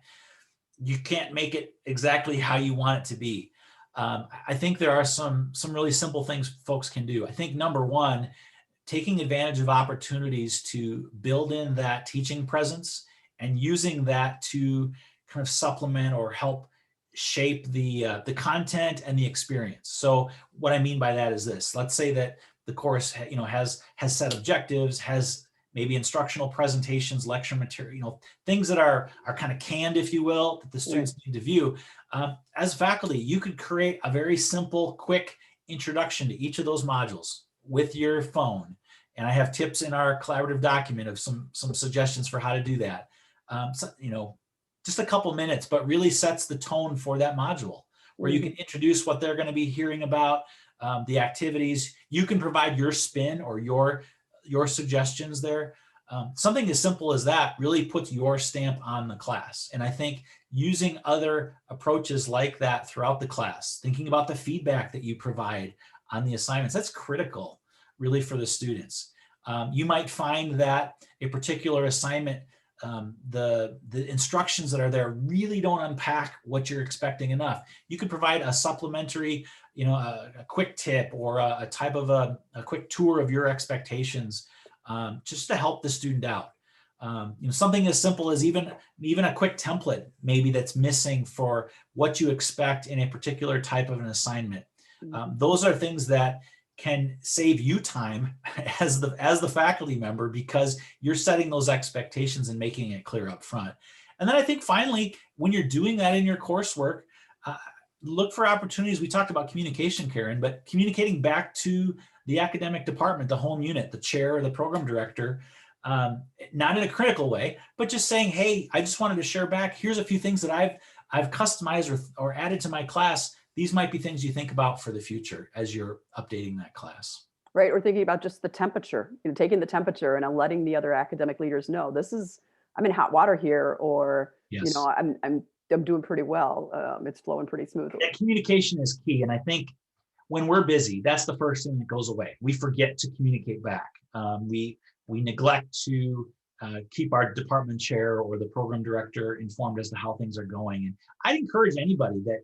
S5: make it exactly how you want it to be. I think there are some really simple things folks can do. I think number one, taking advantage of opportunities to build in that teaching presence and using that to kind of supplement or help shape the content and the experience. So what I mean by that is this: let's say that the course has set objectives, has maybe instructional presentations, lecture material, things that are kind of canned, if you will, that the students need to view. As faculty, you could create a very simple, quick introduction to each of those modules with your phone. And I have tips in our collaborative document of some suggestions for how to do that. Just a couple minutes, but really sets the tone for that module, where you can introduce what they're going to be hearing about, the activities. You can provide your spin or your suggestions there. Something as simple as that really puts your stamp on the class. And I think using other approaches like that throughout the class, thinking about the feedback that you provide on the assignments, that's critical really for the students. You might find that a particular assignment, the instructions that are there really don't unpack what you're expecting enough. You could provide a supplementary, a quick tip or a type of a quick tour of your expectations, just to help the student out. Something as simple as even a quick template maybe that's missing for what you expect in a particular type of an assignment. Those are things that can save you time as the faculty member, because you're setting those expectations and making it clear up front. And then I think finally, when you're doing that in your coursework, look for opportunities. We talked about communication, Karen, but communicating back to the academic department, the home unit, the chair, or the program director, not in a critical way, but just saying, hey, I just wanted to share back. Here's a few things that I've customized or added to my class. These might be things you think about for the future as you're updating that class.
S2: Right, or thinking about just the temperature, taking the temperature and letting the other academic leaders know I'm in hot water here, or
S5: Yes.
S2: I'm doing pretty well. It's flowing pretty smoothly.
S5: That communication is key, and I think when we're busy, that's the first thing that goes away. We forget to communicate back. We neglect to keep our department chair or the program director informed as to how things are going. And I'd encourage anybody that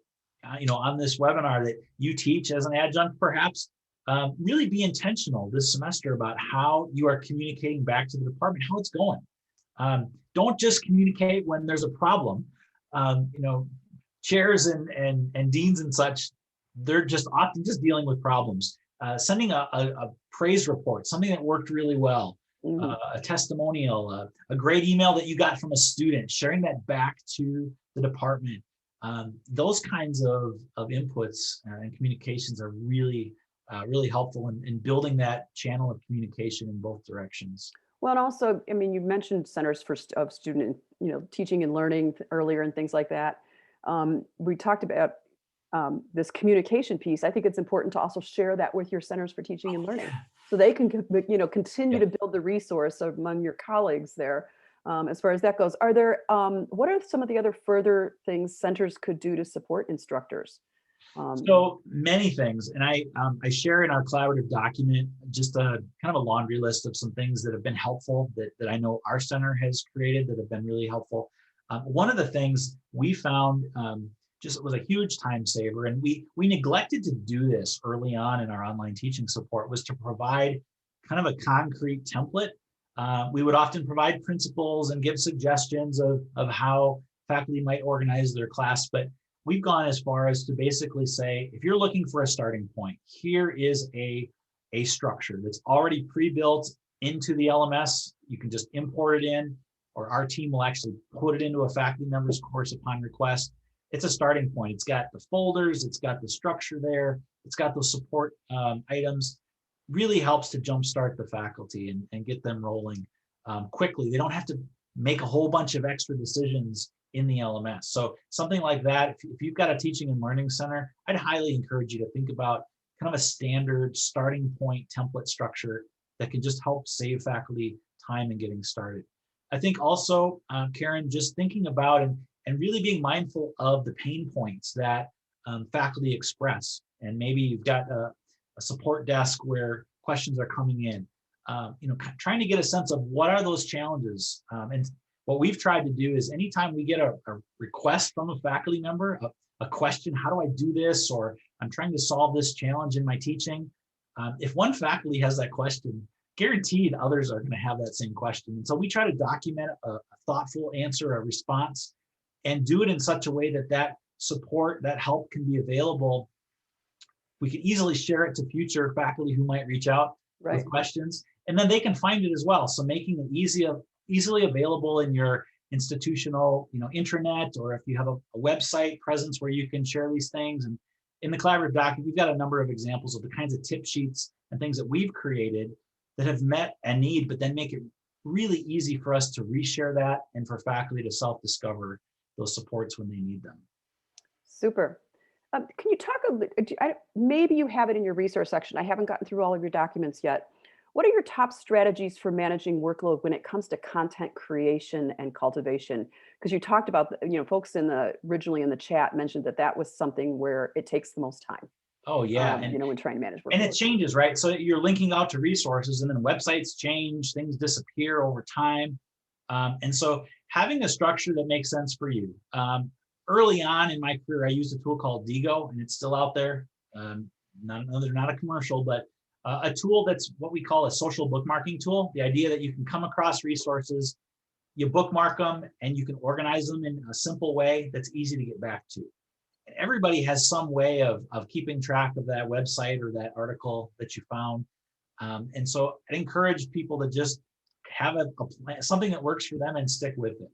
S5: on this webinar that you teach as an adjunct, perhaps really be intentional this semester about how you are communicating back to the department, how it's going. Don't just communicate when there's a problem. Chairs and deans and such, they're just often just dealing with problems. Sending a praise report, something that worked really well, a testimonial, a great email that you got from a student, sharing that back to the department. Those kinds of inputs and communications are really, really helpful in building that channel of communication in both directions.
S2: Well, and also, I mean, you mentioned centers of student, teaching and learning earlier and things like that. We talked about this communication piece. I think it's important to also share that with your centers for teaching and learning, so they can, continue to build the resource among your colleagues there. As far as that goes, are there, what are some of the other further things centers could do to support instructors?
S5: So many things, and I share in our collaborative document just a kind of a laundry list of some things that have been helpful that I know our center has created that have been really helpful. One of the things we found just was a huge time saver, and we neglected to do this early on in our online teaching support, was to provide kind of a concrete template. We would often provide principles and give suggestions of how faculty might organize their class, but we've gone as far as to basically say, if you're looking for a starting point, here is a structure that's already pre-built into the LMS. You can just import it in, or our team will actually put it into a faculty member's course upon request. It's a starting point. It's got the folders, it's got the structure there, it's got those support items. Really helps to jumpstart the faculty and get them rolling quickly. They don't have to make a whole bunch of extra decisions in the LMS. So something like that, if you've got a teaching and learning center, I'd highly encourage you to think about kind of a standard starting point template structure that can just help save faculty time in getting started. I think also, Karen, just thinking about and really being mindful of the pain points that faculty express. And maybe you've got a support desk where questions are coming in, trying to get a sense of what are those challenges. And what we've tried to do is anytime we get a request from a faculty member, a question, how do I do this? Or I'm trying to solve this challenge in my teaching. If one faculty has that question, guaranteed others are going to have that same question. And so we try to document a thoughtful answer, a response, and do it in such a way that support, that help can be available. We can easily share it to future faculty who might reach out with questions, and then they can find it as well. So making it easily available in your institutional, intranet, or if you have a website presence where you can share these things. And in the collaborative document, we've got a number of examples of the kinds of tip sheets and things that we've created that have met a need, but then make it really easy for us to reshare that and for faculty to self-discover those supports when they need them.
S2: Super. Can you talk a bit, maybe you have it in your resource section. I haven't gotten through all of your documents yet. What are your top strategies for managing workload when it comes to content creation and cultivation? Because you talked about, folks originally in the chat mentioned that was something where it takes the most time.
S5: Oh yeah,
S2: when trying to manage workload.
S5: And it changes, right? So you're linking out to resources, and then websites change, things disappear over time. And so having a structure that makes sense for you. Early on in my career, I used a tool called Digo, and it's still out there. Not a commercial, but a tool that's what we call a social bookmarking tool. The idea that you can come across resources, you bookmark them, and you can organize them in a simple way that's easy to get back to. And everybody has some way of keeping track of that website or that article that you found. And so I'd encourage people to just have a plan, something that works for them, and stick with it.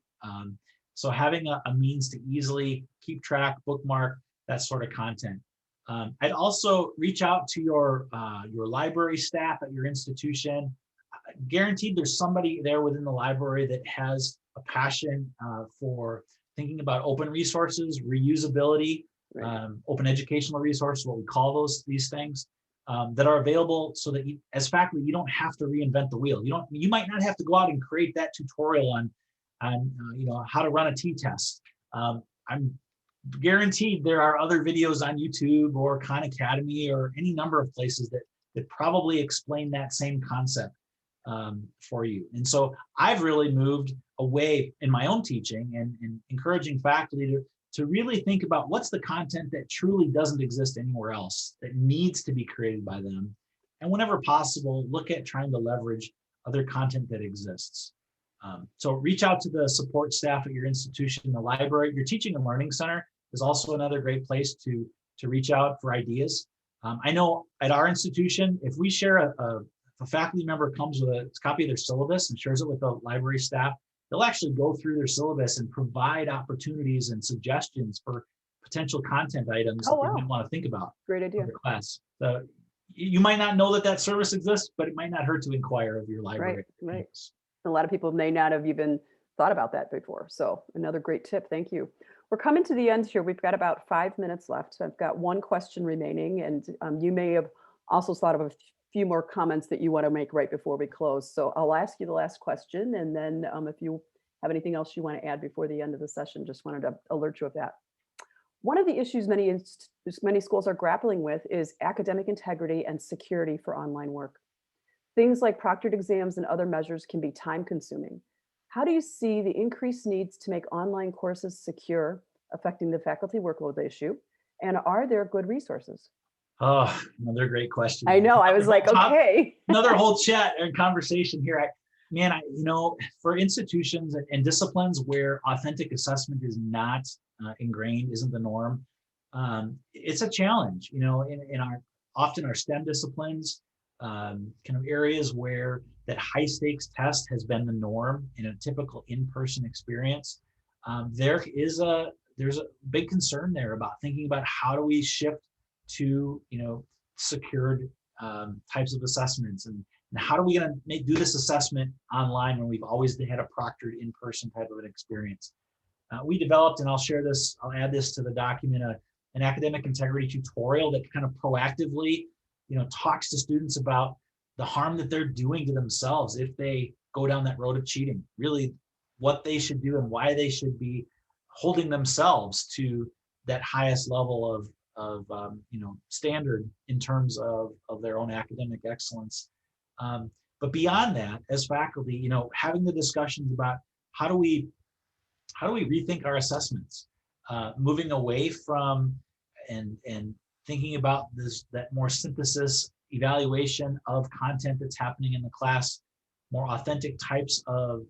S5: So having a means to easily keep track, bookmark, that sort of content. I'd also reach out to your library staff at your institution. Guaranteed there's somebody there within the library that has a passion for thinking about open resources, reusability, open educational resources, what we call these things, that are available so that as faculty, you don't have to reinvent the wheel. You might not have to go out and create that tutorial on how to run a t-test. I'm guaranteed there are other videos on YouTube or Khan Academy or any number of places that probably explain that same concept for you. And so I've really moved away in my own teaching and encouraging faculty to really think about what's the content that truly doesn't exist anywhere else, that needs to be created by them. And whenever possible, look at trying to leverage other content that exists. So reach out to the support staff at your institution, the library. Your teaching and learning center is also another great place to reach out for ideas. I know at our institution, if we share if a faculty member comes with a copy of their syllabus and shares it with the library staff, they'll actually go through their syllabus and provide opportunities and suggestions for potential content items
S2: Oh,
S5: that they
S2: wow.
S5: might want to think about
S2: Great
S5: for
S2: idea.
S5: their class. So you might not know that that service exists, but it might not hurt to inquire of your library.
S2: Right. A lot of people may not have even thought about that before. So another great tip. Thank you. We're coming to the end here. We've got about 5 minutes left. So I've got one question remaining, and you may have also thought of a few more comments that you want to make right before we close. So I'll ask you the last question, and then if you have anything else you want to add before the end of the session, just wanted to alert you of that. One of the issues many schools are grappling with is academic integrity and security for online work. Things like proctored exams and other measures can be time consuming. How do you see the increased needs to make online courses secure, affecting the faculty workload issue? And are there good resources?
S5: Oh, another great question.
S2: I know, I was like, okay.
S5: Another whole chat and conversation here. For institutions and disciplines where authentic assessment is not ingrained, isn't the norm, it's a challenge, in often our STEM disciplines, kind of areas where that high stakes test has been the norm in a typical in-person experience. There's a big concern there about thinking about how do we shift to secured types of assessments, and how are we going to do this assessment online when we've always had a proctored in-person type of an experience. We developed, and I'll add this to the document, an academic integrity tutorial that kind of proactively talks to students about the harm that they're doing to themselves if they go down that road of cheating, really what they should do and why they should be holding themselves to that highest level of standard in terms of their own academic excellence. But beyond that, as faculty, having the discussions about how do we rethink our assessments, moving away from and thinking about that more synthesis evaluation of content that's happening in the class, more authentic types of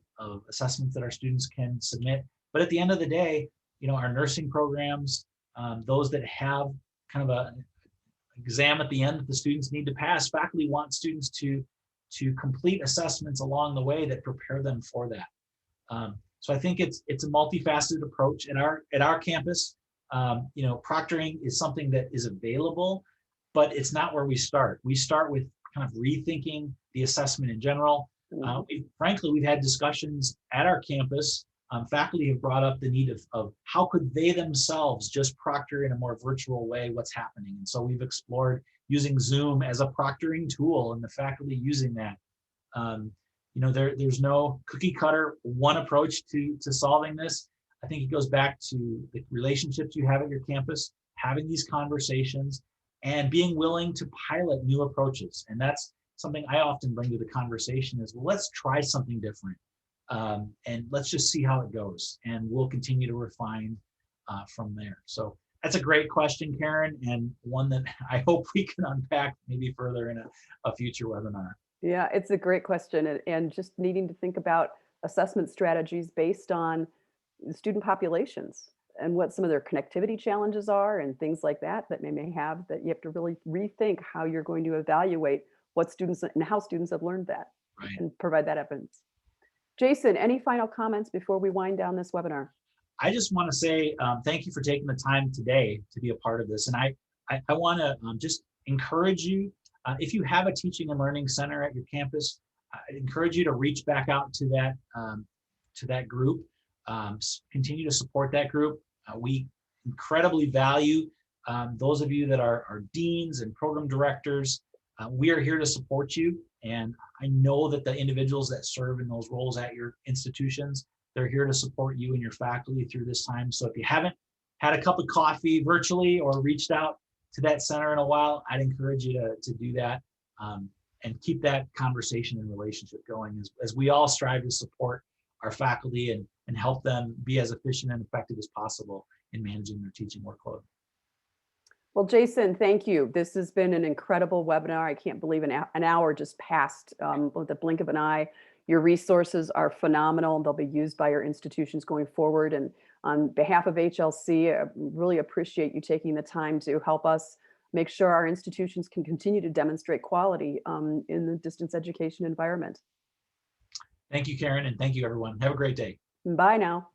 S5: assessments that our students can submit. But at the end of the day, our nursing programs, those that have kind of an exam at the end that the students need to pass, faculty want students to complete assessments along the way that prepare them for that. So I think it's a multifaceted approach at our campus. Proctoring is something that is available, but it's not where we start. We start with kind of rethinking the assessment in general. Frankly, we've had discussions at our campus. Faculty have brought up the need of how could they themselves just proctor in a more virtual way what's happening. And so we've explored using Zoom as a proctoring tool, and the faculty using that. There's no cookie cutter one approach to solving this. I think it goes back to the relationships you have at your campus, having these conversations, and being willing to pilot new approaches. And that's something I often bring to the conversation is, well, let's try something different. And let's just see how it goes. And we'll continue to refine from there. So that's a great question, Karen, and one that I hope we can unpack maybe further in a future webinar.
S2: Yeah, it's a great question. And just needing to think about assessment strategies based on the student populations and what some of their connectivity challenges are and things like that they may have, that you have to really rethink how you're going to evaluate what students and how students have learned that,
S5: Right.
S2: and provide that evidence. Jason, any final comments before we wind down this webinar?
S5: I just want to say thank you for taking the time today to be a part of this. And I want to just encourage you, if you have a teaching and learning center at your campus, I encourage you to reach back out to that group. Continue to support that group. We incredibly value those of you that are deans and program directors. We are here to support you. And I know that the individuals that serve in those roles at your institutions, they're here to support you and your faculty through this time. So if you haven't had a cup of coffee virtually or reached out to that center in a while, I'd encourage you to do that and keep that conversation and relationship going as we all strive to support our faculty and help them be as efficient and effective as possible in managing their teaching workload.
S2: Well, Jason, thank you. This has been an incredible webinar. I can't believe an hour just passed with the blink of an eye. Your resources are phenomenal. They'll be used by your institutions going forward. And on behalf of HLC, I really appreciate you taking the time to help us make sure our institutions can continue to demonstrate quality in the distance education environment.
S5: Thank you, Karen, and thank you, everyone. Have a great day.
S2: Bye now.